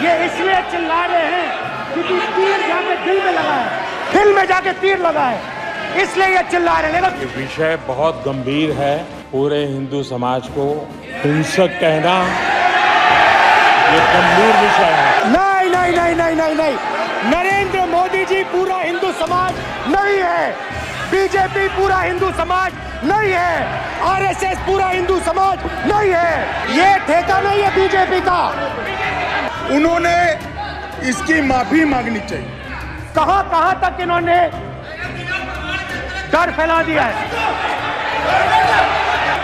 ये इसलिए चिल्ला रहे हैं क्योंकि तीर जाके दिल में लगा है, दिल में जाके तीर लगा है, इसलिए ये चिल्ला रहे हैं। ये विषय बहुत गंभीर है। पूरे हिंदू समाज को हिंसक कहना ये गंभीर विषय है। नहीं नहीं नहीं नहीं नहीं नहीं, नरेंद्र मोदी जी पूरा हिंदू समाज नहीं है, बीजेपी पूरा हिंदू समाज नहीं है, आरएसएस पूरा हिंदू समाज नहीं है, ये ठेका नहीं है बीजेपी का। उन्होंने इसकी माफी मांगनी चाहिए। कहां कहां तक इन्होंने डर फैला दिया है,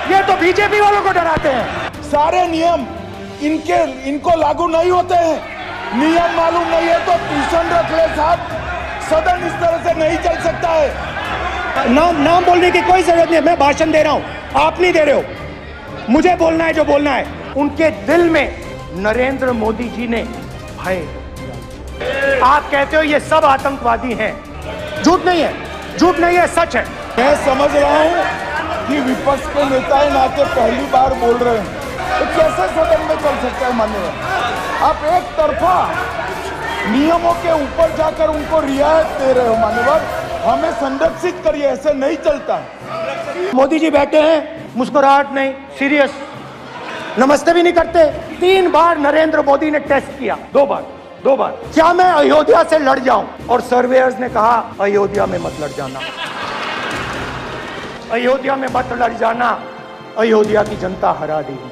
ये तो बीजेपी वालों को डराते हैं। सारे नियम इनको लागू नहीं होते हैं। नियम मालूम नहीं है तो ट्यूशन रख ले साहब, सदन इस तरह से नहीं चल सकता है। नाम बोलने की कोई जरूरत नहीं है, मैं भाषण दे रहा हूं, आप नहीं दे रहे हो। मुझे बोलना है जो बोलना है। उनके दिल में नरेंद्र मोदी जी ने भय। आप कहते हो ये सब आतंकवादी हैं, झूठ नहीं है, झूठ नहीं है, सच है। मैं समझ रहा हूं कि विपक्ष के नेता नाते पहली बार बोल रहे हैं, तो कैसे सदन में चल सकता है मान्यवर? आप एक तरफा नियमों के ऊपर जाकर उनको रियायत दे रहे हो मान्यवर, हमें संरक्षित करिए, ऐसे नहीं चलता। मोदी जी बैठे हैं, मुस्कुराहट नहीं, सीरियस, नमस्ते भी नहीं करते। 3 बार नरेंद्र मोदी ने टेस्ट किया, 2 बार क्या मैं अयोध्या से लड़ जाऊं? और सर्वेयर्स ने कहा अयोध्या में मत लड़ जाना, अयोध्या में मत लड़ जाना, अयोध्या की जनता हरा देगी।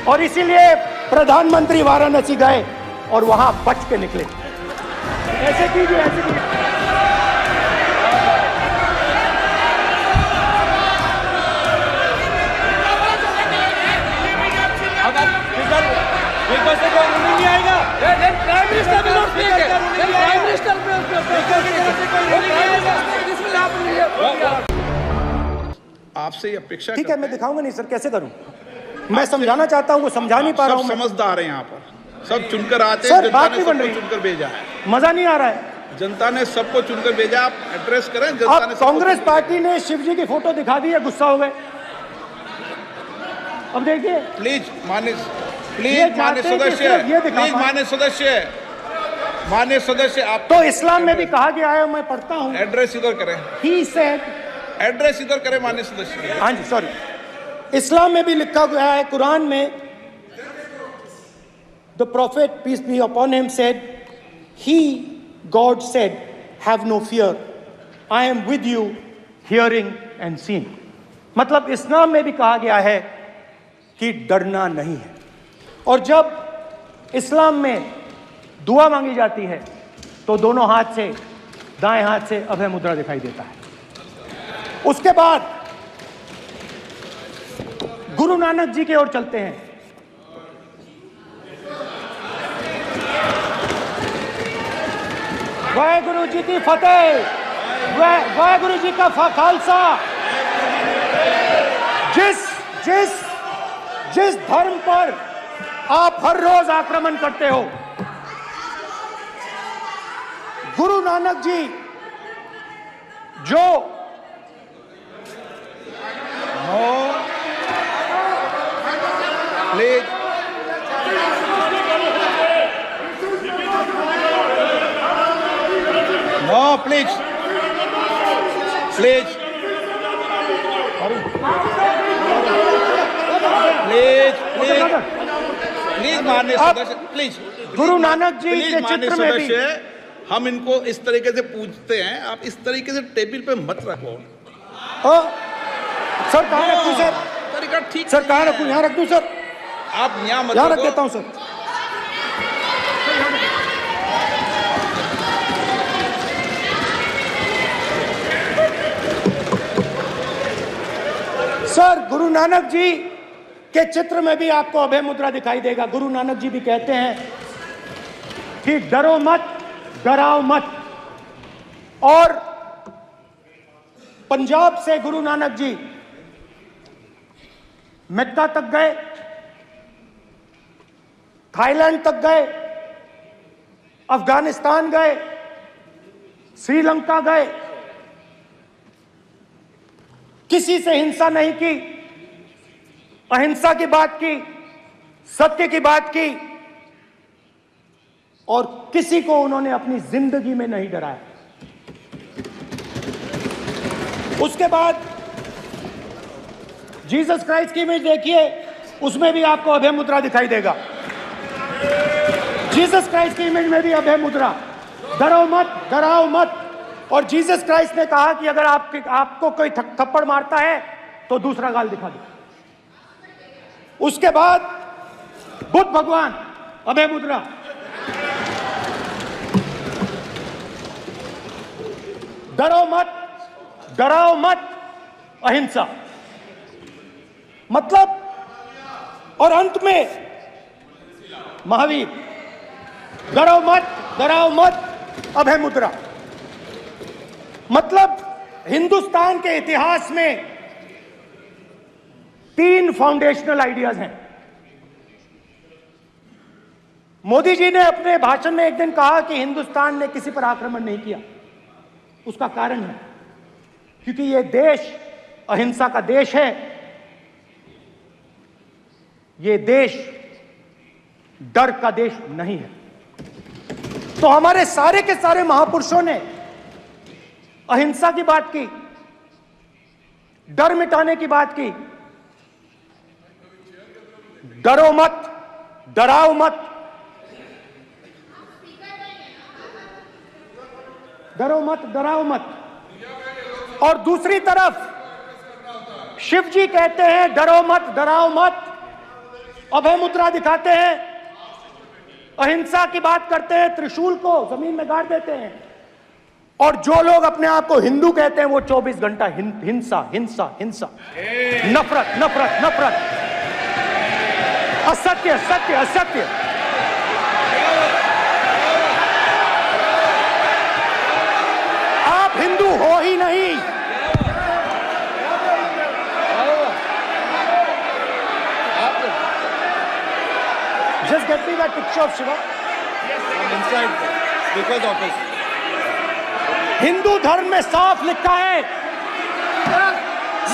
और इसीलिए प्रधानमंत्री वाराणसी गए और वहां बच के निकले। ऐसे कीजिए, ऐसे कीजिए। आपसे अपेक्षा ठीक है, मैं दिखाऊंगा नहीं सर, कैसे करूं? मैं समझाना चाहता हूं, वो समझा नहीं पा रहा हूं। समझदार है यहाँ पर, सब चुनकर आते हैं। जनता बात ने नहीं बन सबको रही, चुनकर भेजा है, मजा नहीं आ रहा है। जनता ने सबको चुनकर भेजा, आप एड्रेस करें। जनता ने कांग्रेस पार्टी ने शिव जी की फोटो दिखा दी है, गुस्सा हो गए। अब देखिए प्लीज मान्य सदस्य आप तो इस्लाम में भी कहा गया है, मैं पढ़ता हूँ, एड्रेस इधर करें। ही सेड, एड्रेस इधर करें मान्य सदस्य। हाँ जी सॉरी, इस्लाम में भी लिखा गया है, कुरान में, the prophet peace be upon him said, he God said have no fear, I am with you hearing and seeing. मतलब इस्लाम में भी कहा गया है कि डरना नहीं है। और जब इस्लाम में दुआ मांगी जाती है तो दोनों हाथ से, दाएं हाथ से अभय मुद्रा दिखाई देता है। उसके बाद गुरु नानक जी की ओर चलते हैं। वाहेगुरु जी की फतेह, वाहेगुरु जी का खालसा। जिस धर्म पर आप हर रोज आक्रमण करते हो, गुरु नानक जी जो please no please please please माननीय सदस्य, प्लीज गुरु नानक जी के चित्र में भी हम इनको इस तरीके से पूछते हैं, आप इस तरीके से टेबल पे मत रखो। सर कहाँ रखूं सर? तरीका ठीक सर कहाँ रखूं? यहाँ रख दूं सर? आप यहाँ मत यहाँ रख देता हूँ सर। सर गुरु नानक जी के चित्र में भी आपको अभय मुद्रा दिखाई देगा। गुरु नानक जी भी कहते हैं कि डरो मत, डराओ मत। और पंजाब से गुरु नानक जी मक्का तक गए, थाईलैंड तक गए, अफगानिस्तान गए, श्रीलंका गए, किसी से हिंसा नहीं की, अहिंसा की बात की, सत्य की बात की। और किसी को उन्होंने अपनी जिंदगी में नहीं डराया। उसके बाद जीसस क्राइस्ट की इमेज देखिए, उसमें भी आपको अभय मुद्रा दिखाई देगा। जीसस क्राइस्ट की इमेज में भी अभय मुद्रा, डरो मत, डराओ मत। और जीसस क्राइस्ट ने कहा कि अगर आपको कोई थप्पड़ मारता है तो दूसरा गाल दिखा दो। उसके बाद बुद्ध भगवान, अभय मुद्रा। डरो मत, डराओ मत, अहिंसा। मतलब, और अंत में महावीर, डरो मत, डराओ मत, अभय मुद्रा। मतलब हिंदुस्तान के इतिहास में 3 फाउंडेशनल आइडियाज हैं। मोदी जी ने अपने भाषण में एक दिन कहा कि हिंदुस्तान ने किसी पर आक्रमण नहीं किया। उसका कारण है क्योंकि यह देश अहिंसा का देश है। यह देश डर का देश नहीं है। तो हमारे सारे के सारे महापुरुषों ने अहिंसा की बात की, डर मिटाने की बात की। डरो मत, डराओ मत, डरो मत, डराओ मत। और दूसरी तरफ शिव जी कहते हैं डरो मत, डराओ मत, अभय मुद्रा दिखाते हैं, अहिंसा की बात करते हैं, त्रिशूल को जमीन में गाड़ देते हैं। और जो लोग अपने आप को हिंदू कहते हैं वो 24 घंटा हिंसा, हिंसा, हिंसा, नफरत, नफरत, नफरत, असत्य, सत्य, असत्य। आप हिंदू हो ही नहीं। Just get me that picture of Shiva. inside speaker's office. Hindu धर्म में साफ लिखा है,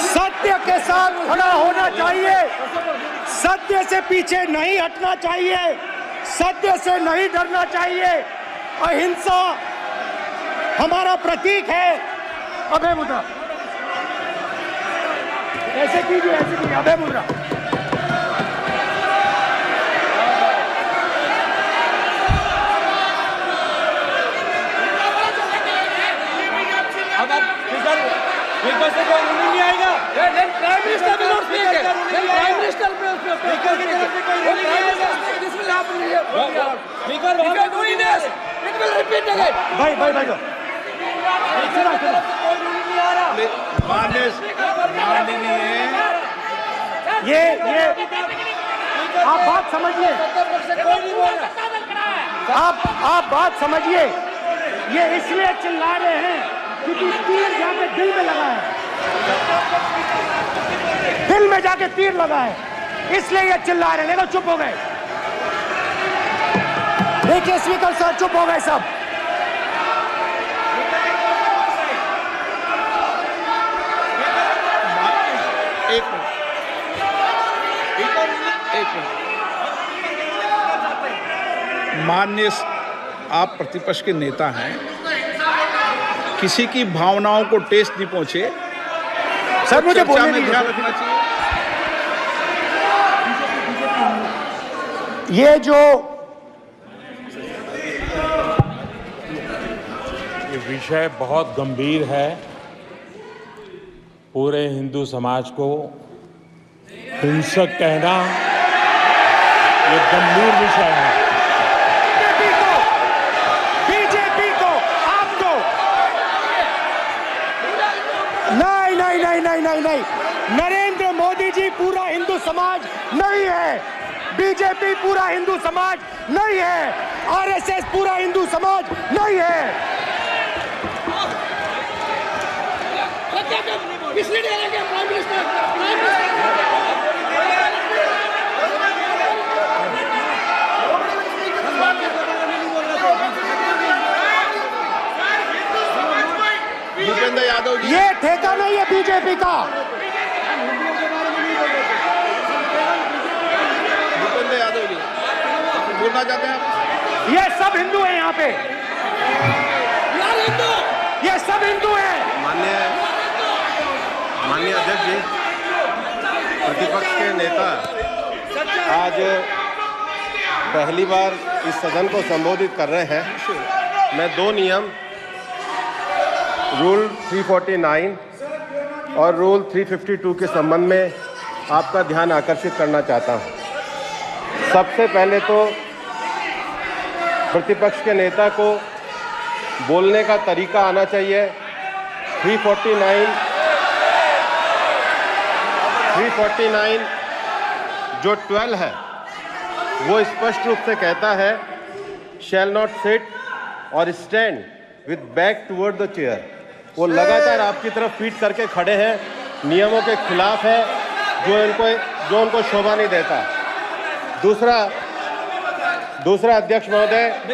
सत्य के साथ खड़ा होना चाहिए, सत्य से पीछे नहीं हटना चाहिए, सत्य से नहीं डरना चाहिए। अहिंसा हमारा प्रतीक है। अभय मुद्रा, ऐसे कीजिए, ऐसे कीजिए, अभय मुद्रा। नहीं आएगा। Prime minister will not speak. Prime minister will speak. This will happen here. If you are doing this, it will repeat again. भाई भाई भाई ये आप बात समझिए, आप बात समझिए। ये इसलिए चिल्ला रहे हैं क्योंकि तीर जाके दिल में लगा है, दिल में जाके तीर लगा है, इसलिए ये चिल्ला रहे हैं। देखो चुप हो गए, देखिए स्पीकर साहब चुप हो गए सब। एक मिनट। माननीय, आप प्रतिपक्ष के नेता हैं, किसी की भावनाओं को ठेस नहीं पहुंचे। सर मुझे बोलने में ध्यान रखना चाहिए। ये जो ये विषय बहुत गंभीर है। पूरे हिंदू समाज को हिंसक कहना ये गंभीर विषय है। बीजेपी को आपको नहीं, नरेंद्र मोदी जी पूरा हिंदू समाज नहीं है, बीजेपी पूरा हिंदू समाज नहीं है, आरएसएस पूरा हिंदू समाज नहीं है। भूपेंद्र यादव जी, ये ठेका नहीं है बीजेपी का। भूपेंद्र यादव जी बोलना चाहते हैं आप? ये सब हिंदू हैं यहाँ पे, ये सब हिंदू हैं। माननीय अध्यक्ष जी, प्रतिपक्ष के नेता आज पहली बार इस सदन को संबोधित कर रहे हैं। मैं दो नियम रूल 349 और रूल 352 के संबंध में आपका ध्यान आकर्षित करना चाहता हूं। सबसे पहले तो प्रतिपक्ष के नेता को बोलने का तरीका आना चाहिए। 349 जो 12 है वो स्पष्ट रूप से कहता है शैल नॉट सिट और stand with back toward the chair. वो लगातार आपकी तरफ पीठ करके खड़े हैं, नियमों के खिलाफ है, जो उनको शोभा नहीं देता। दूसरा अध्यक्ष महोदय,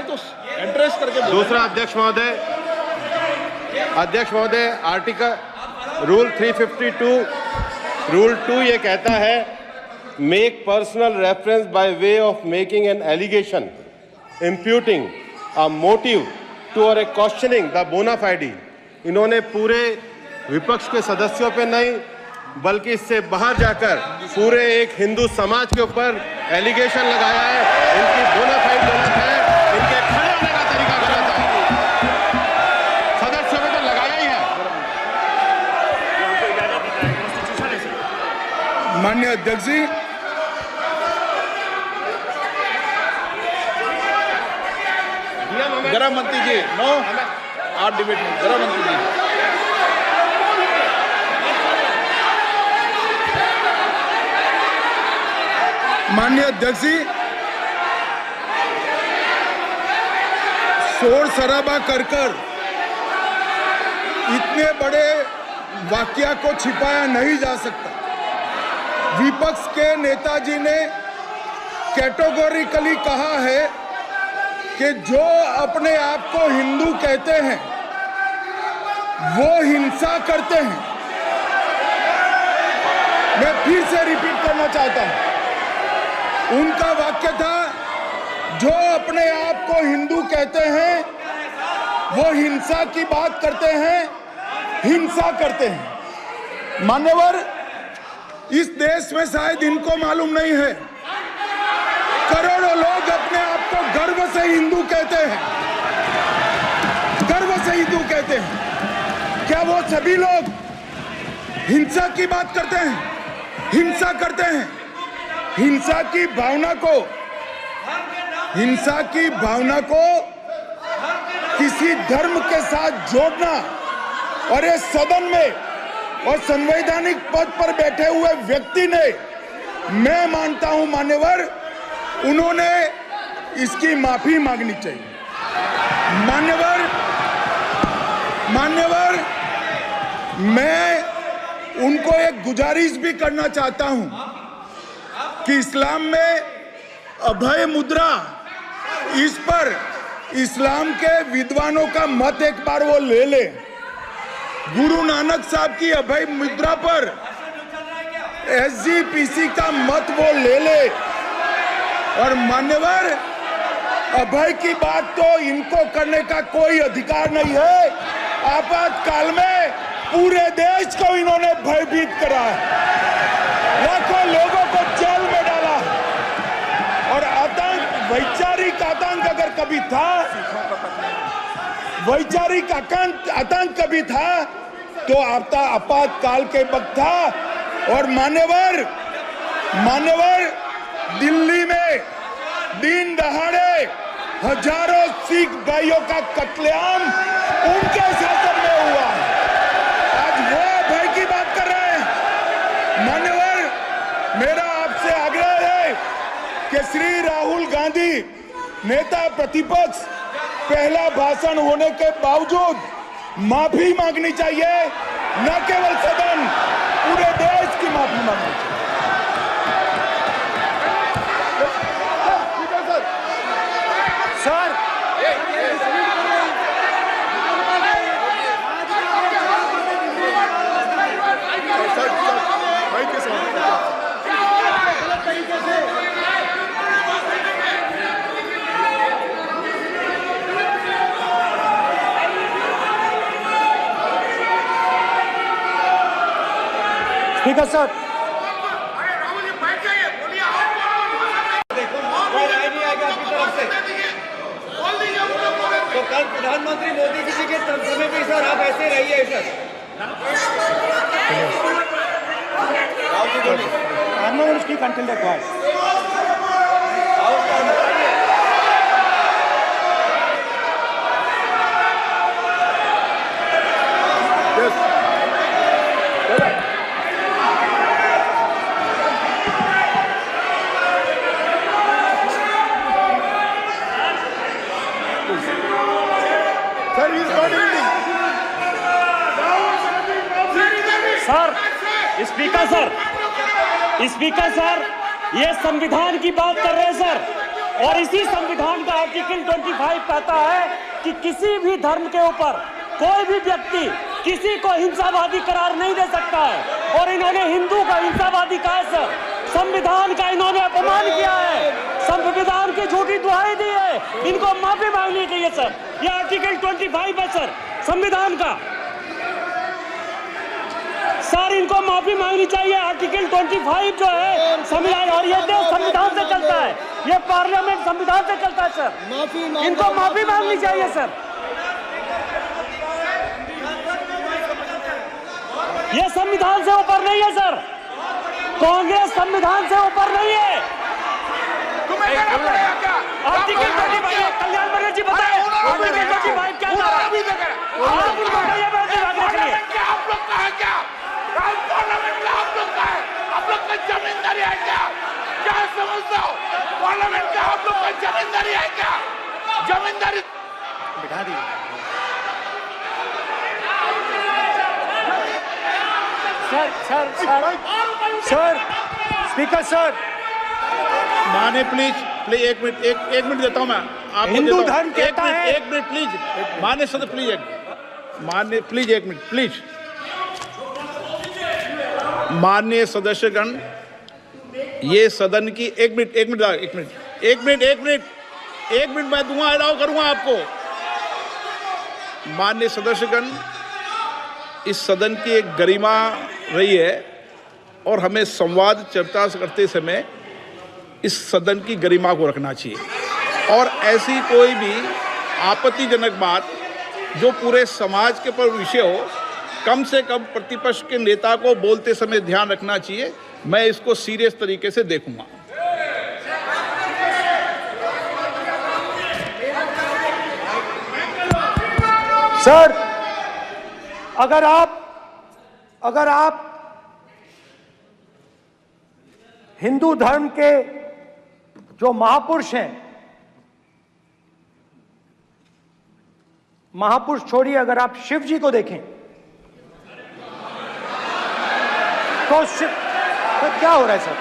अध्यक्ष महोदय आर्टिकल रूल 352 रूल 2 ये कहता है make personal reference by way of making an allegation imputing a motive to or a questioning the बोना फाइडी। इन्होंने पूरे विपक्ष के सदस्यों पे नहीं बल्कि इससे बाहर जाकर पूरे एक हिंदू समाज के ऊपर एलिगेशन लगाया है। इनकी बोनाफाइड गलत है, इनके खड़े होने का तरीका गलत है। सदस्यों में तो लगाया ही है। माननीय अध्यक्ष जी, गृह मंत्री जी, नो आप डिबेट में गृह मंत्री जी। माननीय अध्यक्ष जी, शोर शराबा कर इतने बड़े वाकया को छिपाया नहीं जा सकता। विपक्ष के नेताजी ने कैटेगोरिकली कहा है कि जो अपने आप को हिंदू कहते हैं वो हिंसा करते हैं। मैं फिर से रिपीट करना चाहता हूं, उनका वाक्य था जो अपने आप को हिंदू कहते हैं वो हिंसा की बात करते हैं, हिंसा करते हैं। मान्यवर, इस देश में शायद इनको मालूम नहीं है, करोड़ों लोग अपने आप को गर्व से हिंदू कहते हैं, गर्व से हिंदू कहते हैं। क्या वो सभी लोग हिंसा की बात करते हैं, हिंसा करते हैं? हिंसा की भावना को किसी धर्म के साथ जोड़ना और इस सदन में और संवैधानिक पद पर बैठे हुए व्यक्ति ने, मैं मानता हूं मान्यवर, उन्होंने इसकी माफी मांगनी चाहिए। मान्यवर, मैं उनको एक गुजारिश भी करना चाहता हूं कि इस्लाम में अभय मुद्रा, इस पर इस्लाम के विद्वानों का मत एक बार वो ले ले। गुरु नानक साहब की अभय मुद्रा पर SGPC का मत वो ले ले। और मान्यवर, अभय की बात तो इनको करने का कोई अधिकार नहीं है। आपातकाल में पूरे देश को इन्होंने भयभीत करा है, लाखों लोगों को जेल में डाला। और आतंक, वैचारिक आतंक अगर कभी था, वैचारिक आतंक कभी था तो आपातकाल के वक्त था। और मान्यवर, दिल्ली में दिन दहाड़े हजारों सिख भाइयों का कत्लेआम उनके शासन में हुआ। आज वो भय की बात कर रहे हैं। मान्यवर, मेरा आपसे आग्रह है कि श्री राहुल गांधी, नेता प्रतिपक्ष, पहला भाषण होने के बावजूद माफी मांगनी चाहिए, न केवल सदन, पूरे देश की माफी मांगनी चाहिए। सर, स्पीकर सर, तो कल प्रधानमंत्री मोदी जी के समय पे सर आप ऐसे रहिए sir. I'm not going to speak until they're quiet. Sir, he is not reading. Sir, speaker sir, ये संविधान की बात कर रहे हैं सर, और इसी संविधान का आर्टिकल 25 कहता है कि किसी भी धर्म के ऊपर कोई भी व्यक्ति किसी को हिंसावादी करार नहीं दे सकता है, और इन्होंने हिंदू को हिंसावादी कहा है सर। संविधान का इन्होंने अपमान किया है, संविधान की झूठी दुहाई दी है, इनको माफी मांगनी चाहिए सर। ये आर्टिकल 25 है सर संविधान का, सर इनको माफी मांगनी चाहिए। आर्टिकल 25 जो है संविधान, और ये देश संविधान से चलता है, ये पार्लियामेंट संविधान से चलता है सर, इनको माफी मांगनी चाहिए सर। ये संविधान से ऊपर नहीं है सर, कांग्रेस संविधान से ऊपर नहीं है। आर्टिकल 25 कल्याण बनर्जी जी बताए, आर्टिकल 25 क्या था? आप उनको बताइए आप लोग का है क्या? पार्लियामेंट का आप लोग का है, आप लोग का जमींदारी है क्या? क्या समझते हो? पार्लियामेंट का आप लोग का जमींदारी है क्या? जमींदारी बिठा दी सर, स्पीकर सर, माने प्लीज एक मिनट देता हूं मैं आपको। हिंदू धर्म कहता है, एक मिनट प्लीज, माने सदस्य प्लीज, मान्य प्लीज एक मिनट प्लीज। माननीय सदस्यगण, ये सदन की एक मिनट मैं दूंगा, अलाउ करूंगा आपको। माननीय सदस्यगण, इस सदन की एक गरिमा रही है और हमें संवाद चर्चा करते समय इस सदन की गरिमा को रखना चाहिए, और ऐसी कोई भी आपत्तिजनक बात जो पूरे समाज के पर विषय हो, कम से कम प्रतिपक्ष के नेता को बोलते समय ध्यान रखना चाहिए। मैं इसको सीरियस तरीके से देखूंगा। सर, अगर आप हिंदू धर्म के जो महापुरुष हैं, महापुरुष छोड़िए, अगर आप शिव जी को देखें तो क्या हो रहा है सर?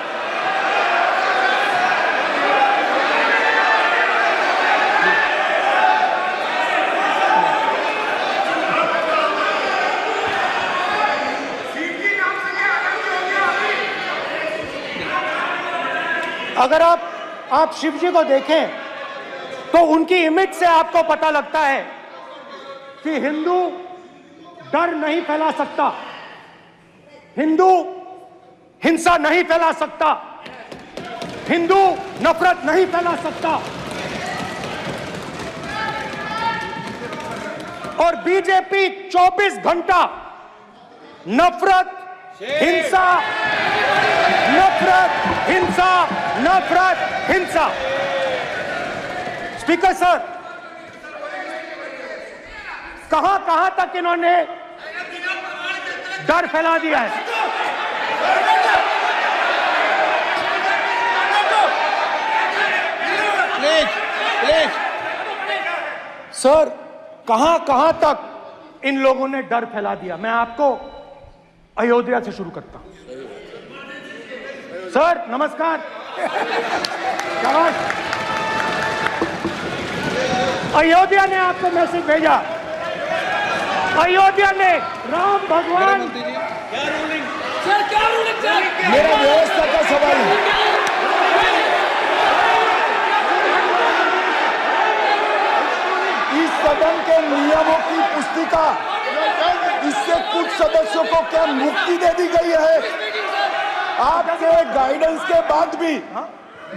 अगर आप शिव जी को देखें तो उनकी इमेज से आपको पता लगता है कि हिंदू डर नहीं फैला सकता, हिंदू हिंसा नहीं फैला सकता, हिंदू नफरत नहीं फैला सकता। और बीजेपी 24 घंटा नफरत, हिंसा, नफरत, हिंसा, नफरत, हिंसा। स्पीकर सर, कहां तक इन्होंने डर फैला दिया है? प्लीज सर, कहां तक इन लोगों ने डर फैला दिया? मैं आपको अयोध्या से शुरू करता हूं। सर नमस्कार, शाबाश। अयोध्या ने आपको मैसेज भेजा, अयोध्या ने राम भगवान, मेरा व्यवस्था का सवाल है। इस सदन के नियमों की पुस्तिका, इससे कुछ सदस्यों को क्या मुक्ति दे दी गई है? आपके गाइडेंस के बाद भी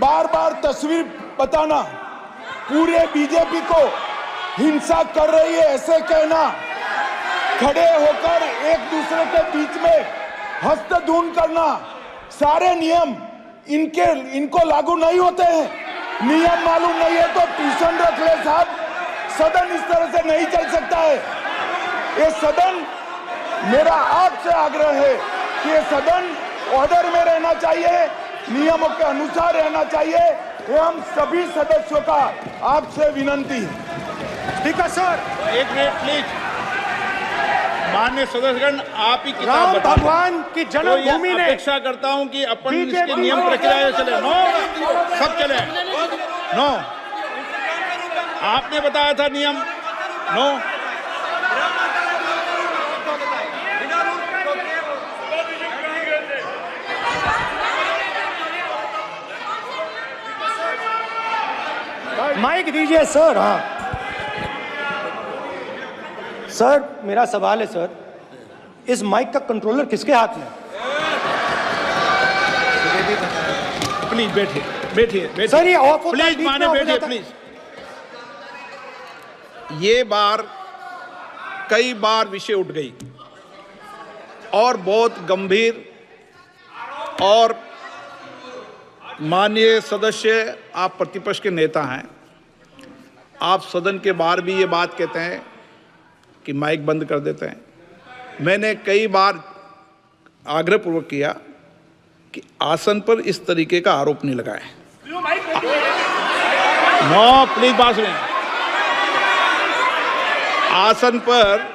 बार बार तस्वीर बताना, पूरे बीजेपी को हिंसा कर रही है ऐसे कहना, खड़े होकर एक दूसरे के बीच में हस्तधून करना, सारे नियम इनको लागू नहीं होते हैं। नियम मालूम नहीं है तो ट्यूशन रख ले साहब, सदन इस तरह से नहीं चल सकता है। ये सदन, मेरा आपसे आग्रह है कि ये सदन ऑर्डर में रहना चाहिए, नियमों के अनुसार रहना चाहिए। ये हम सभी सदस्यों का आपसे विनंती है। स्पीकर सर, एक मिनट प्लीज। माननीय सदस्यगण, आप ही किताब राम बताएं। भगवान की जन्मभूमि ने, अपेक्षा करता हूं कि अपन इसके नियम प्रक्रिया चले। नो, सब चले। नो, आपने बताया था नियम। नो, माइक दीजिए सर। हाँ सर, मेरा सवाल है सर, इस माइक का कंट्रोलर किसके हाथ में? प्लीज बैठिए, बैठिए सर ये ऑफ होता है, प्लीज बीच में माने ऑफ हो बैठिए जाता है। प्लीज। ये बार कई बार विषय उठ गई और बहुत गंभीर, और माननीय सदस्य, आप प्रतिपक्ष के नेता हैं, आप सदन के बाहर भी ये बात कहते हैं कि माइक बंद कर देते हैं। मैंने कई बार आग्रहपूर्वक किया कि आसन पर इस तरीके का आरोप नहीं लगाएं। नो, प्लीज बात सुनिए। आसन पर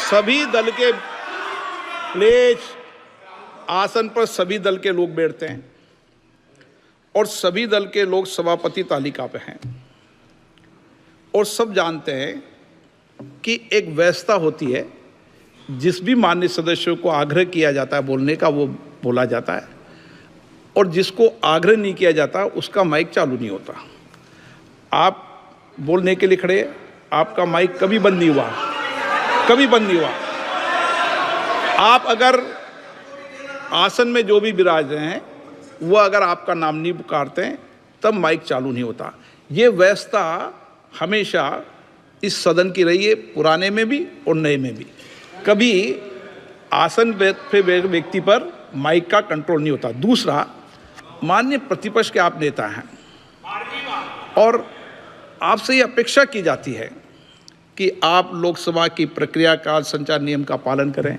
सभी दल के, प्लीज, आसन पर सभी दल के लोग बैठते हैं और सभी दल के लोग सभापति तालिका पे हैं, और सब जानते हैं कि एक व्यवस्था होती है, जिस भी माननीय सदस्यों को आग्रह किया जाता है बोलने का वो बोला जाता है, और जिसको आग्रह नहीं किया जाता उसका माइक चालू नहीं होता। आप बोलने के लिए खड़े, आपका माइक कभी बंद नहीं हुआ, कभी बंद नहीं हुआ। आप अगर आसन में जो भी विराज रहे हैं वो अगर आपका नाम नहीं पुकारते हैं तब माइक चालू नहीं होता। ये व्यवस्था हमेशा इस सदन की रही है, पुराने में भी और नए में भी। कभी आसन पे व्यक्ति पर माइक का कंट्रोल नहीं होता। दूसरा, माननीय प्रतिपक्ष के आप नेता हैं और आपसे ये अपेक्षा की जाती है कि आप लोकसभा की प्रक्रिया, काल संचार नियम का पालन करें,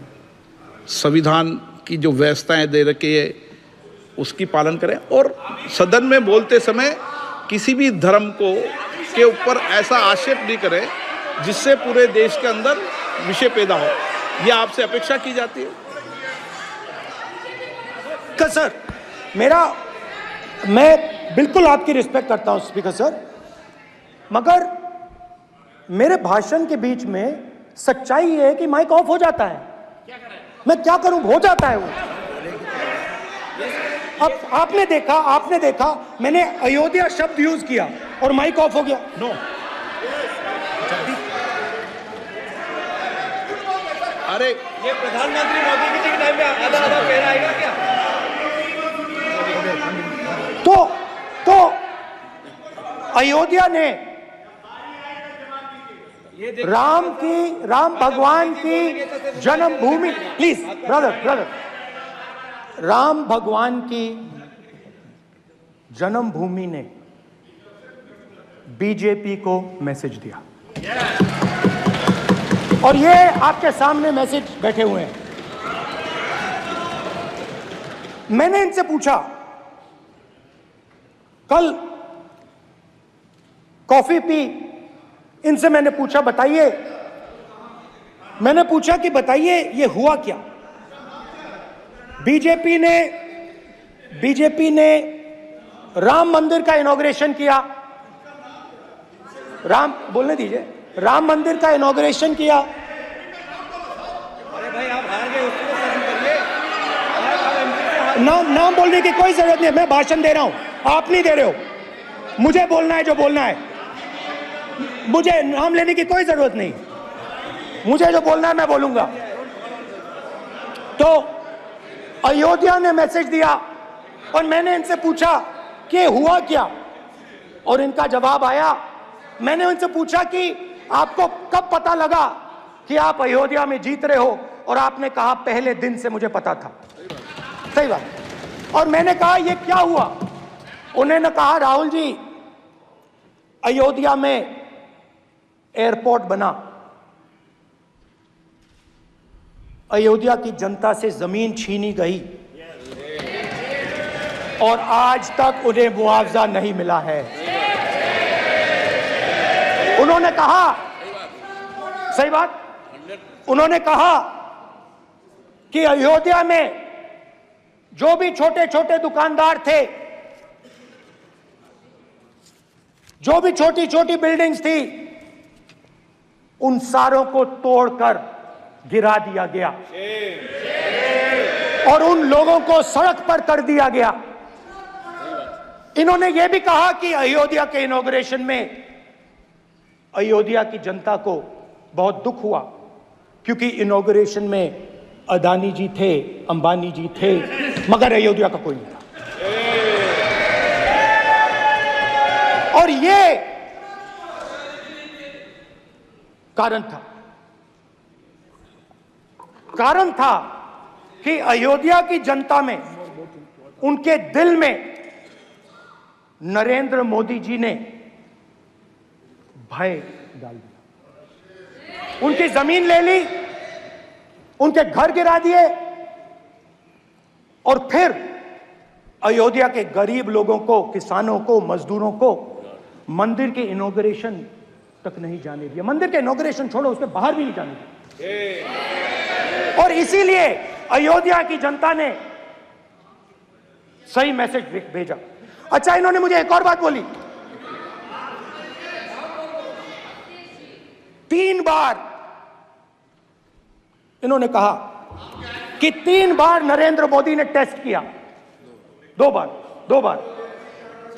संविधान की जो व्यवस्थाएं दे रखी है उसकी पालन करें, और सदन में बोलते समय किसी भी धर्म को के ऊपर ऐसा आक्षेप नहीं करें जिससे पूरे देश के अंदर विषय पैदा हो। यह आपसे अपेक्षा की जाती है। सर, मैं बिल्कुल आपकी रिस्पेक्ट करता हूं स्पीकर सर, मगर मेरे भाषण के बीच में सच्चाई है कि माइक ऑफ हो जाता है। मैं क्या करूं, हो जाता है वो। अब आपने देखा मैंने अयोध्या शब्द यूज किया और माइक ऑफ हो गया। नो, अरे ये प्रधानमंत्री मोदी जी के टाइम में आधा आधा पैरा आएगा क्या? तो अयोध्या ने राम भगवान की जन्मभूमि, प्लीज ब्रदर, राम भगवान की जन्मभूमि ने बीजेपी को मैसेज दिया, और ये आपके सामने मैसेज बैठे हुए हैं। मैंने इनसे पूछा, कल कॉफी पी, इनसे मैंने पूछा कि बताइए ये हुआ क्या। बीजेपी ने राम मंदिर का इनॉग्रेशन किया, बोलने दीजिए, राम मंदिर का इनॉग्रेशन किया। अरे भाई आप हार गए, उसको सहन करिए। नाम बोलने की कोई जरूरत नहीं है, मैं भाषण दे रहा हूं, आप नहीं दे रहे हो। मुझे बोलना है जो बोलना है। मुझे नाम लेने की कोई जरूरत नहीं, मुझे जो बोलना है मैं बोलूंगा। तो अयोध्या ने मैसेज दिया और मैंने इनसे पूछा कि हुआ क्या, और इनका जवाब आया। मैंने उनसे पूछा कि आपको कब पता लगा कि आप अयोध्या में जीत रहे हो, और आपने कहा पहले दिन से मुझे पता था। सही बात। और मैंने कहा ये क्या हुआ? उन्होंने कहा राहुल जी, अयोध्या में एयरपोर्ट बना, अयोध्या की जनता से जमीन छीनी गई और आज तक उन्हें मुआवजा नहीं मिला है। उन्होंने कहा, सही बात, उन्होंने कहा कि अयोध्या में जो भी छोटे छोटे दुकानदार थे, जो भी छोटी छोटी बिल्डिंग्स थी, उन सारों को तोड़कर गिरा दिया गया और उन लोगों को सड़क पर कर दिया गया। इन्होंने यह भी कहा कि अयोध्या के इनॉग्रेशन में अयोध्या की जनता को बहुत दुख हुआ, क्योंकि इनॉग्रेशन में अदानी जी थे, अंबानी जी थे, मगर अयोध्या का कोई नहीं था। और ये कारण था कि अयोध्या की जनता में, उनके दिल में नरेंद्र मोदी जी ने भय डाल दिया। उनकी जमीन ले ली, उनके घर गिरा दिए, और फिर अयोध्या के गरीब लोगों को, किसानों को, मजदूरों को मंदिर के इनॉग्रेशन तक नहीं जाने दिया। मंदिर के इनॉग्रेशन छोड़ो, उसमें बाहर भी नहीं जाने दिया। और इसीलिए अयोध्या की जनता ने सही मैसेज भेजा। अच्छा, इन्होंने मुझे एक और बात बोली, 3 बार इन्होंने कहा कि 3 बार नरेंद्र मोदी ने टेस्ट किया, 2 बार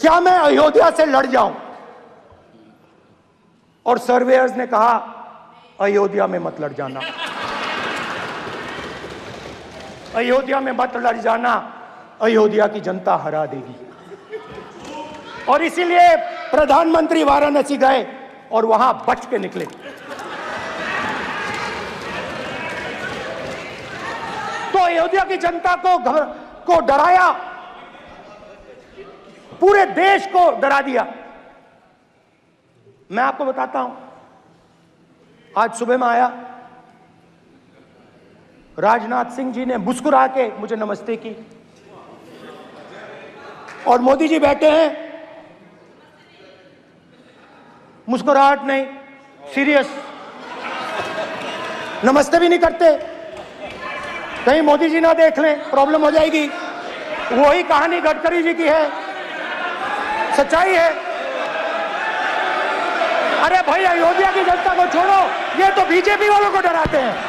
क्या मैं अयोध्या से लड़ जाऊं? और सर्वेयर्स ने कहा अयोध्या में मत लड़ जाना, अयोध्या में मत लड़ जाना, अयोध्या की जनता हरा देगी। और इसीलिए प्रधानमंत्री वाराणसी गए और वहां बच के निकले। तो अयोध्या की जनता को डराया, पूरे देश को डरा दिया। मैं आपको बताता हूं, आज सुबह में आया, राजनाथ सिंह जी ने मुस्कुरा के मुझे नमस्ते की, और मोदी जी बैठे हैं, मुस्कुराहट नहीं, सीरियस, नमस्ते भी नहीं करते। कहीं मोदी जी ना देख लें, प्रॉब्लम हो जाएगी। वही कहानी गडकरी जी की है, सच्चाई है। अरे भाई, अयोध्या की जनता को छोड़ो, ये तो बीजेपी वालों को डराते हैं।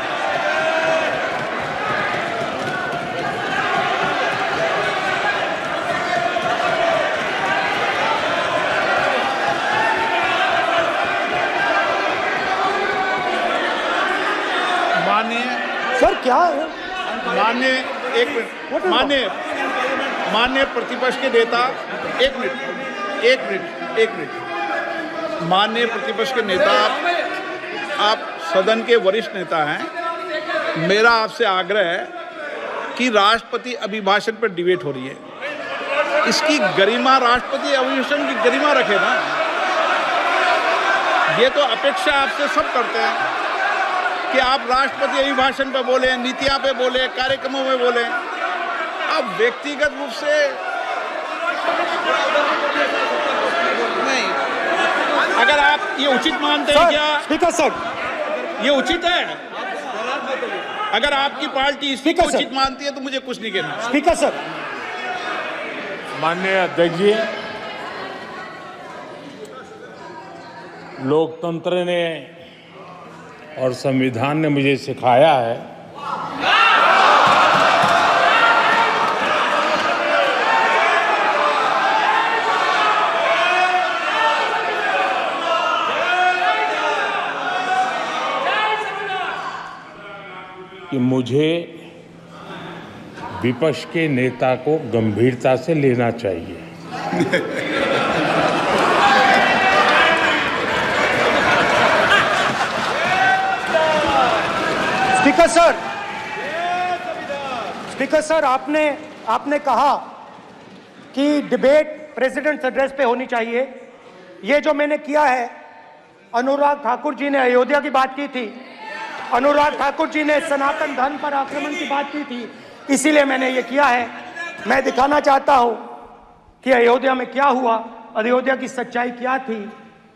सर क्या है? माननीय प्रतिपक्ष के नेता, एक मिनट, माननीय प्रतिपक्ष के नेता, आप सदन के वरिष्ठ नेता हैं। मेरा आपसे आग्रह है कि राष्ट्रपति अभिभाषण पर डिबेट हो रही है, इसकी गरिमा, राष्ट्रपति अभिभाषण की गरिमा रखे ना। ये तो अपेक्षा आपसे सब करते हैं कि आप राष्ट्रपति अभिभाषण पे बोले, नीतियां पे बोले, कार्यक्रमों में बोले। अब व्यक्तिगत रूप से नहीं, अगर आप ये उचित मानते हैं क्या? स्पीकर सर, ये उचित है? अगर आपकी पार्टी इसको उचित मानती है तो मुझे कुछ नहीं कहना। स्पीकर सर, माननीय अध्यक्ष जी, लोकतंत्र ने और संविधान ने मुझे सिखाया है कि मुझे विपक्ष के नेता को गंभीरता से लेना चाहिए। स्पीकर सर, आपने कहा कि डिबेट प्रेसिडेंट्स एड्रेस पे होनी चाहिए। ये जो मैंने किया है, अनुराग ठाकुर जी ने अयोध्या की बात की थी, अनुराग ठाकुर जी ने सनातन धर्म पर आक्रमण की बात की थी, इसीलिए मैंने ये किया है। मैं दिखाना चाहता हूं कि अयोध्या में क्या हुआ, अयोध्या की सच्चाई क्या थी।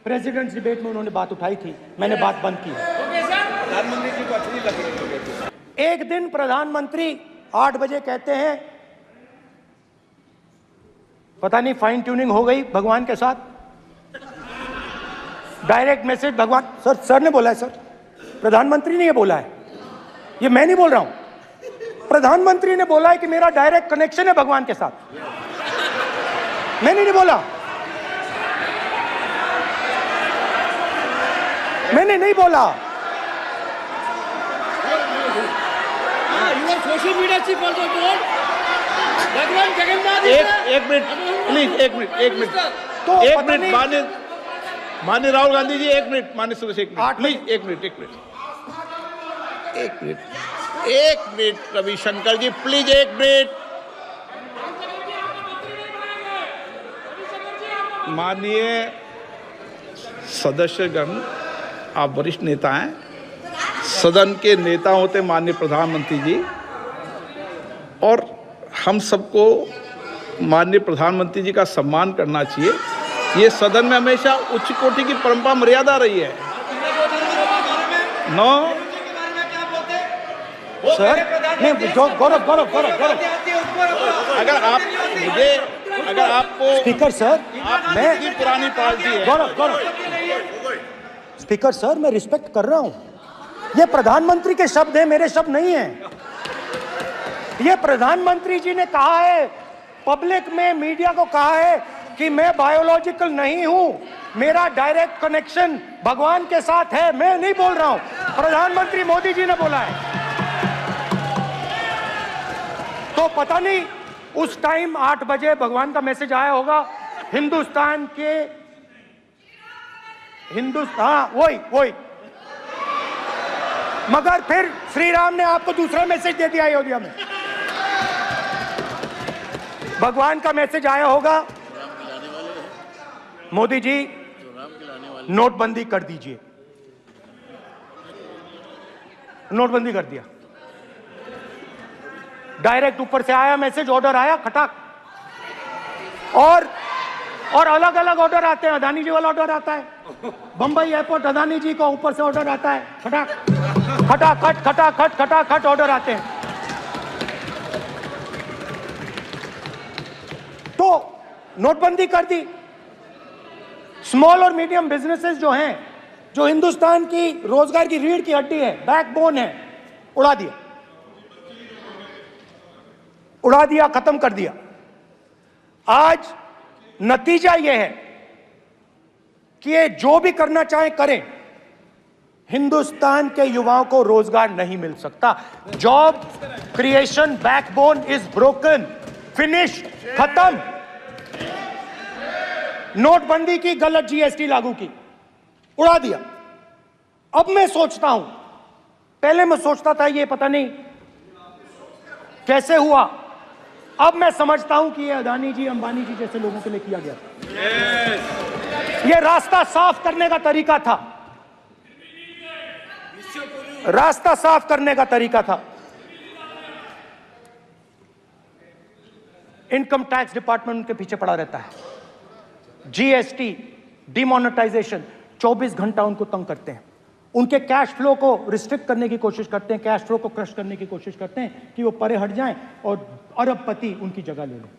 प्रेसिडेंट्स डिबेट में उन्होंने बात उठाई थी, मैंने बात बंद की। प्रधानमंत्री जी को अच्छी लगी। एक दिन प्रधानमंत्री 8 बजे कहते हैं, पता नहीं फाइन ट्यूनिंग हो गई भगवान के साथ, डायरेक्ट मैसेज भगवान। सर ने बोला है, सर प्रधानमंत्री ने ये बोला है, ये मैं नहीं बोल रहा हूं, प्रधानमंत्री ने बोला है कि मेरा डायरेक्ट कनेक्शन है भगवान के साथ, मैंने नहीं बोला, मैंने नहीं बोला। Social media chief also told भगवान जगन्नाथ। एक मिनट प्लीज, एक मिनट तो एक मिनट माननीय राहुल गांधी जी, एक मिनट, माननीय सदस्य एक मिनट प्लीज, एक मिनट रविशंकर जी प्लीज, एक मिनट। माननीय सदस्यगण, आप वरिष्ठ नेता हैं, सदन के नेता होते माननीय प्रधानमंत्री जी, और हम सबको माननीय प्रधानमंत्री जी का सम्मान करना चाहिए। ये सदन में हमेशा उच्च कोटि की परंपरा मर्यादा रही है। नो सर, नहीं, गौरव, अगर आपको स्पीकर सर, मैं की पुरानी पार्टी है। गौरव, स्पीकर सर, मैं रिस्पेक्ट कर रहा हूं, ये प्रधानमंत्री के शब्द हैं, मेरे शब्द नहीं हैं। ये प्रधानमंत्री जी ने कहा है, पब्लिक में मीडिया को कहा है कि मैं बायोलॉजिकल नहीं हूं, मेरा डायरेक्ट कनेक्शन भगवान के साथ है, मैं नहीं बोल रहा हूं, प्रधानमंत्री मोदी जी ने बोला है। तो पता नहीं उस टाइम 8 बजे भगवान का मैसेज आया होगा हिंदुस्तान, वही मगर फिर श्री राम ने आपको दूसरा मैसेज दे दिया अयोध्या में। भगवान का मैसेज आया होगा, मोदी जी नोटबंदी कर दीजिए, नोटबंदी कर दिया, डायरेक्ट ऊपर से आया मैसेज, ऑर्डर आया खटाक। और अलग अलग ऑर्डर आते हैं, अदानी जी वाला ऑर्डर आता है, बंबई एयरपोर्ट अदानी जी को ऊपर से ऑर्डर आता है, खटाखट ऑर्डर आते हैं। तो नोटबंदी कर दी। स्मॉल और मीडियम बिजनेसेस जो हैं, जो हिंदुस्तान की रोजगार की रीढ़ की हड्डी है, बैकबोन है, उड़ा दिया, खत्म कर दिया। आज नतीजा यह है कि ये जो भी करना चाहे करें, हिंदुस्तान के युवाओं को रोजगार नहीं मिल सकता। Job creation backbone is broken, finish, खत्म। नोटबंदी की, गलत जीएसटी लागू की, उड़ा दिया। अब मैं सोचता हूं, पहले मैं सोचता था ये पता नहीं कैसे हुआ, अब मैं समझता हूं कि ये अदानी जी, अंबानी जी जैसे लोगों के लिए किया गया था। ये रास्ता साफ करने का तरीका था, रास्ता साफ करने का तरीका था। इनकम टैक्स डिपार्टमेंट उनके पीछे पड़ा रहता है, जीएसटी, डिमोनेटाइजेशन, 24 घंटा उनको तंग करते हैं, उनके कैश फ्लो को रिस्ट्रिक्ट करने की कोशिश करते हैं, कैश फ्लो को क्रश करने की कोशिश करते हैं कि वो परे हट जाएं और अरबपति उनकी जगह ले लें।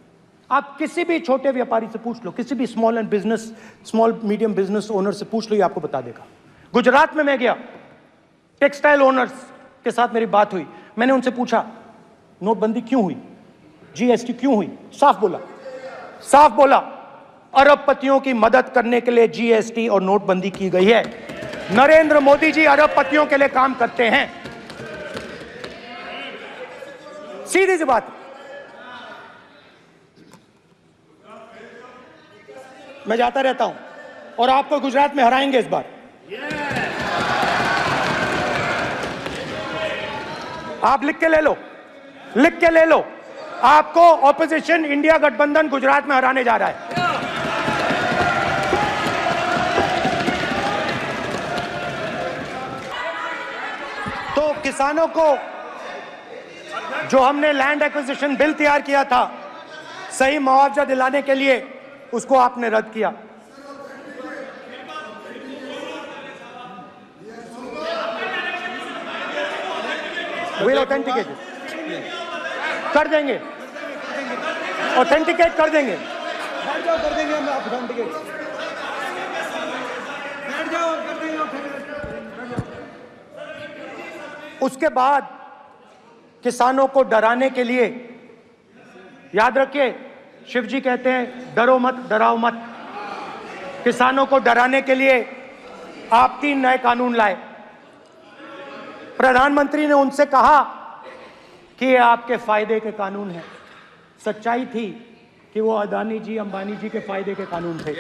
आप किसी भी छोटे व्यापारी से पूछ लो, किसी भी स्मॉल मीडियम बिजनेस ओनर से पूछ लो, ये आपको बता देगा। गुजरात में मैं गया, टेक्सटाइल ओनर्स के साथ मेरी बात हुई, मैंने उनसे पूछा नोटबंदी क्यों हुई, जीएसटी क्यों हुई, साफ बोला अरबपतियों की मदद करने के लिए जीएसटी और नोटबंदी की गई है। नरेंद्र मोदी जी अरबपतियों के लिए काम करते हैं। सीधी सी बात। मैं जाता रहता हूं और आपको गुजरात में हराएंगे इस बार। आप लिख के ले लो, लिख के ले लो, आपको ऑपोजिशन इंडिया गठबंधन गुजरात में हराने जा रहा है। तो किसानों को जो हमने लैंड एक्विजिशन बिल तैयार किया था सही मुआवजा दिलाने के लिए, उसको आपने रद्द किया। विल ऑथेंटिकेट कर देंगे, ऑथेंटिकेट कर देंगे, कर देंगे हम ऑथेंटिकेट। उसके बाद किसानों को डराने के लिए, याद रखिए शिव जी कहते हैं डरो मत डराओ मत, किसानों को डराने के लिए आप 3 नए कानून लाए। प्रधानमंत्री ने उनसे कहा कि ये आपके फायदे के कानून हैं। सच्चाई थी कि वो अदानी जी अंबानी जी के फायदे के कानून थे।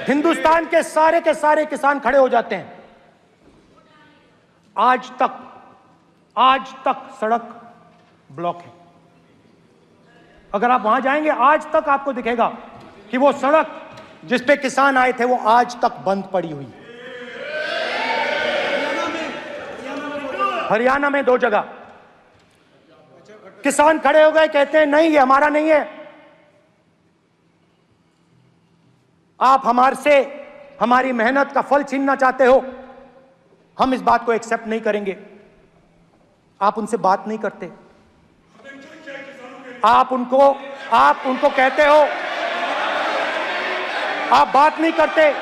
हिंदुस्तान के सारे किसान खड़े हो जाते हैं। आज तक सड़क ब्लॉक है। अगर आप वहां जाएंगे आज तक आपको दिखेगा कि वो सड़क जिस पे किसान आए थे वो आज तक बंद पड़ी हुई। हरियाणा में 2 जगह किसान खड़े हो गए, कहते हैं नहीं ये हमारा नहीं है, आप हमारे से हमारी मेहनत का फल छीनना चाहते हो, हम इस बात को एक्सेप्ट नहीं करेंगे। आप उनसे बात नहीं करते, आप उनको कहते हो, आप बात नहीं करते।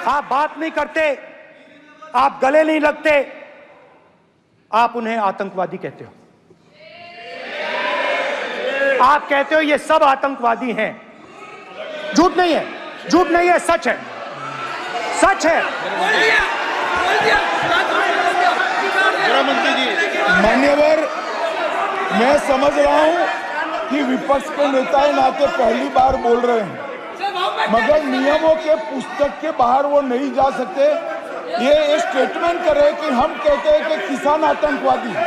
आप बात नहीं करते, आप गले नहीं लगते, आप उन्हें आतंकवादी कहते हो। आप कहते हो ये सब आतंकवादी हैं। झूठ नहीं है, झूठ नहीं है, सच है, सच है। मान्यवर, मैं समझ रहा हूं कि विपक्ष के नेता नाते पहली बार बोल रहे हैं, मगर नियमों के पुस्तक के बाहर वो नहीं जा सकते। ये स्टेटमेंट करे कि हम कहते हैं कि किसान आतंकवादी है,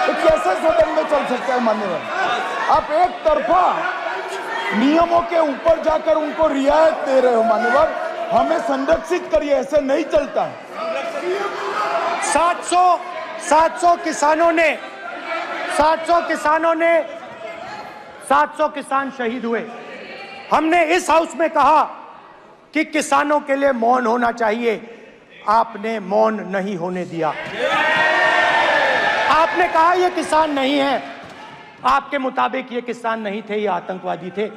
तो कैसे सदन में चल सकता है मान्यवर? आप एक तरफा नियमों के ऊपर जाकर उनको रियायत दे रहे हो मान्यवर, हमें संरक्षित करिए, ऐसे नहीं चलता है। 700 किसान शहीद हुए। हमने इस हाउस में कहा कि किसानों के लिए मौन होना चाहिए, आपने मौन नहीं होने दिया। आपने कहा ये किसान नहीं है, आपके मुताबिक ये किसान नहीं थे, ये आतंकवादी थे।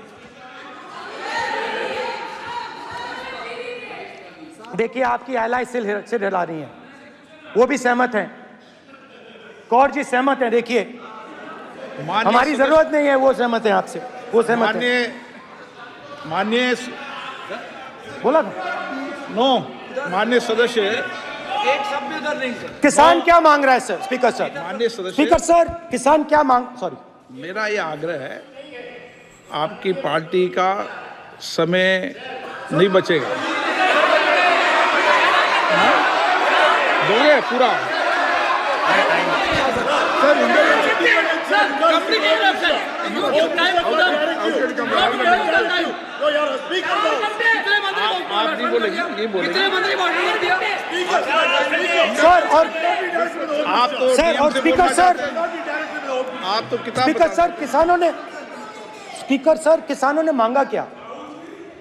देखिए आपकी एलाय सिर हिला रही है, वो भी सहमत हैं, कौर जी सहमत हैं। देखिए हमारी जरूरत नहीं है, वो सहमत है आपसे, वो सहमत है। माननीय बोला था माननीय सदस्य, एक शब्द इधर नहीं सर। किसान क्या मांग रहा है सर? स्पीकर सर, माननीय सदस्य, स्पीकर सर, किसान क्या मांग, सॉरी, मेरा ये आग्रह है, आपकी पार्टी का समय नहीं बचेगा, दोगे पूरा? आप नहीं बोलेंगे, ये बोलेंगे सर। और आप तो सर और स्पीकर सर, आप तो किताब स्पीकर सर, किसानों ने मांगा क्या?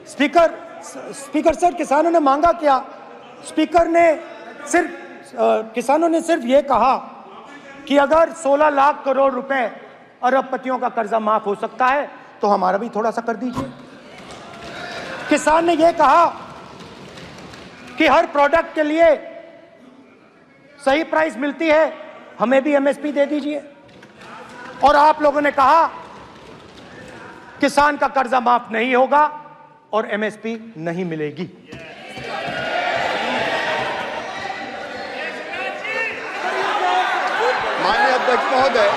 स्पीकर सर, किसानों ने मांगा क्या? किसानों ने सिर्फ ये कहा कि अगर 16 लाख करोड़ रुपए अरबपतियों का कर्जा माफ हो सकता है तो हमारा भी थोड़ा सा कर दीजिए। किसान ने यह कहा कि हर प्रोडक्ट के लिए सही प्राइस मिलती है, हमें भी एमएसपी दे दीजिए। और आप लोगों ने कहा किसान का कर्जा माफ नहीं होगा और एमएसपी नहीं मिलेगी। माननीय अध्यक्ष महोदय,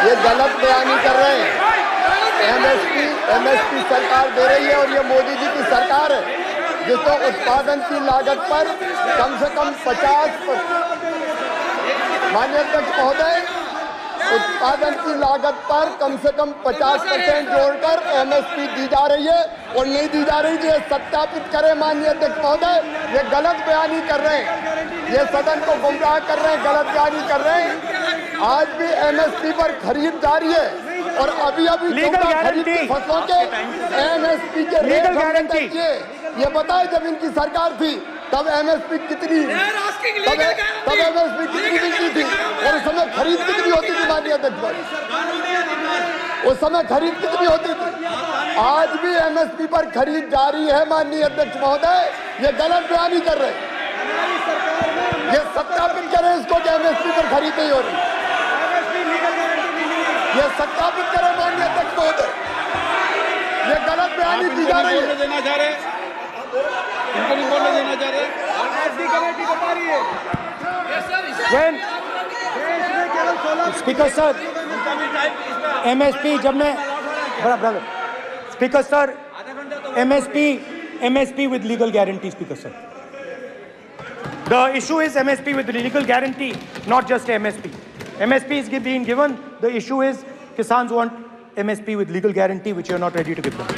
ये गलत बयानी कर रहे हैं। एमएसपी सरकार दे रही है और ये मोदी जी की सरकार है जिसको उत्पादन की लागत पर कम से कम 50%, माननीय अध्यक्ष महोदय, उत्पादन की लागत पर कम से कम 50% जोड़कर एमएसपी दी जा रही है और नहीं दी जा रही है। ये सत्यापित करें माननीय अध्यक्ष महोदय, ये गलत बयानी कर रहे हैं, ये सदन को गुमराह कर रहे हैं, गलत बयानी कर रहे हैं। आज भी एमएसपी पर खरीद जारी है और अभी खरीद की फसलों के एमएसपी के रेट हमने तय किए। ये बताए जब इनकी सरकार थी तब एमएसपी कितनी मिलती थी और उस समय खरीद कितनी होती थी माननीय अध्यक्ष, उस समय खरीद कितनी होती थी। आज भी एमएसपी पर खरीद जारी है माननीय अध्यक्ष महोदय, ये गलत बयानी कर रहे हैं। ये सत्यापित करें इसको कि एमएसपी पर खरीद नहीं हो रही, ये सत्यापित करें माननीय अध्यक्ष महोदय, ये गलत बयानी दी जा रही है। देना चाह रहे हैं, इनको नहीं बोलने देना चाह रहे हैं। स्पीकर सर, एमएसपी जब मैं brother speaker sir, MSP with legal guarantee, speaker sir, the issue is MSP with legal guarantee, not just MSP. MSP is being given. The issue is Kisans want MSP with legal guarantee, which you are not ready to give them.